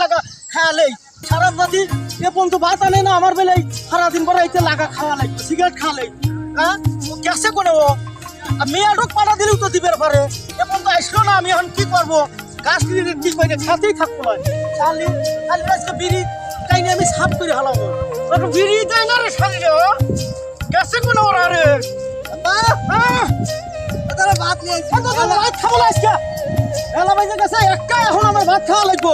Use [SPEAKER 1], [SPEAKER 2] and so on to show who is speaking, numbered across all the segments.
[SPEAKER 1] লাগা খাওয়ালেই সারাত বাতি এ পর্যন্ত ভাত আনে না আমার বেলায় সারাদিন পরে এইতে লাগা খাওয়া লাগবে সিগারেট খাওয়ালেই হ্যাঁ ও গেছে কোনে ও মেয়াডক পাড়া দিলেও তো দিবের পারে এ পর্যন্ত আসলো না আমি এখন কি করবো গাছ কিনে কি করে খাতেই থাকবো না চালি খালি আজকে বিড়ি টাইনে আমি সাফ করে হালাবো বিড়ি দেয় না রে শরীরে ও গেছে কোনে ওরা রে ভাত নিয়ে ভাত খাবো না আজকে এলা বাইজে গেছে একা এখন আমার ভাত খাওয়া লাগবো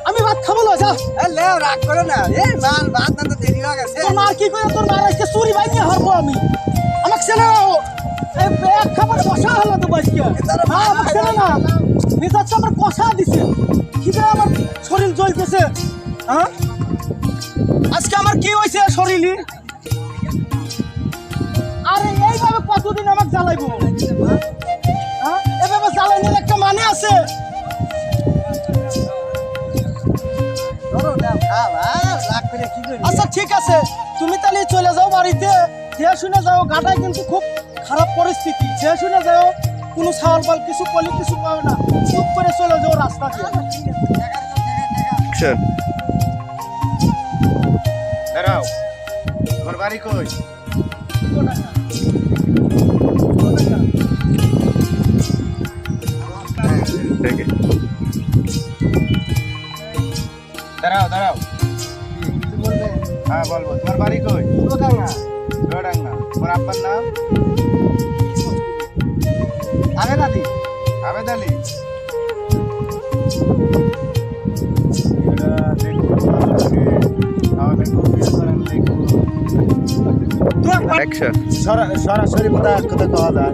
[SPEAKER 1] আমি ভাত খাবো না যা
[SPEAKER 2] লে রাগ করে না এই মার ভাত না তো দেরি হয়ে গেছে
[SPEAKER 1] তোর মার কি করে তোর মার আজকে চুরি বাইনে হারবো আমি আমাকে চেনে না ও এই এক খাবার কষা হলো তো আজকে হ্যাঁ আমাকে চেনে না মেজাজ তো আমার কষা দিছে খিদে আমার শরীর জ্বলতেছে হ্যাঁ আজকে আমার কি হয়েছে শরীরে আরে এইভাবে কতদিন আমাকে জ্বালাইবো হ্যাঁ এভাবে জ্বালাইনের একটা মানে আছে আচ্ছা ঠিক আছে তুমি তাহলে চলে যাও বাড়িতে যে শুনে যাও গাটায় কিন্তু খুব খারাপ পরিস্থিতি যে শুনে যাও কোনো ছাওয়াল পাল কিছু কলি কিছু পাবে না চুপ করে চলে যাও রাস্তা দিয়ে
[SPEAKER 3] দাঁড়াও তোমার বাড়ি কই দাঁড়াও দাঁড়াও হ্যাঁ বলবো তোমার বাড়ি কই চুয়াডাঙ্গা তোমার আব্বার নাম
[SPEAKER 2] আবেদ আলী
[SPEAKER 3] আবেদ আলী
[SPEAKER 2] সরাসরি কথা কওয়া যায়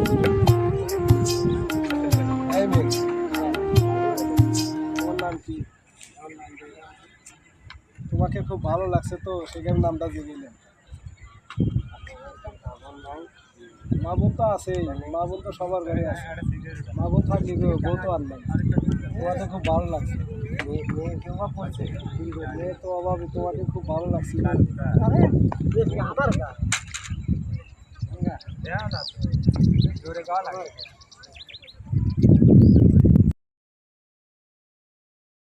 [SPEAKER 1] তোমাকে খুব ভালো লাগছে তো সেখানে নামটা দিয়ে দিলেন মা বোন তো আছেই মা বোন তো সবার ঘরে আছে মা বোন থাকলে বউ তো আর নাই তোমাকে খুব ভালো লাগছে মেয়ে তো অভাবে তোমাকে খুব ভালো লাগছে আবার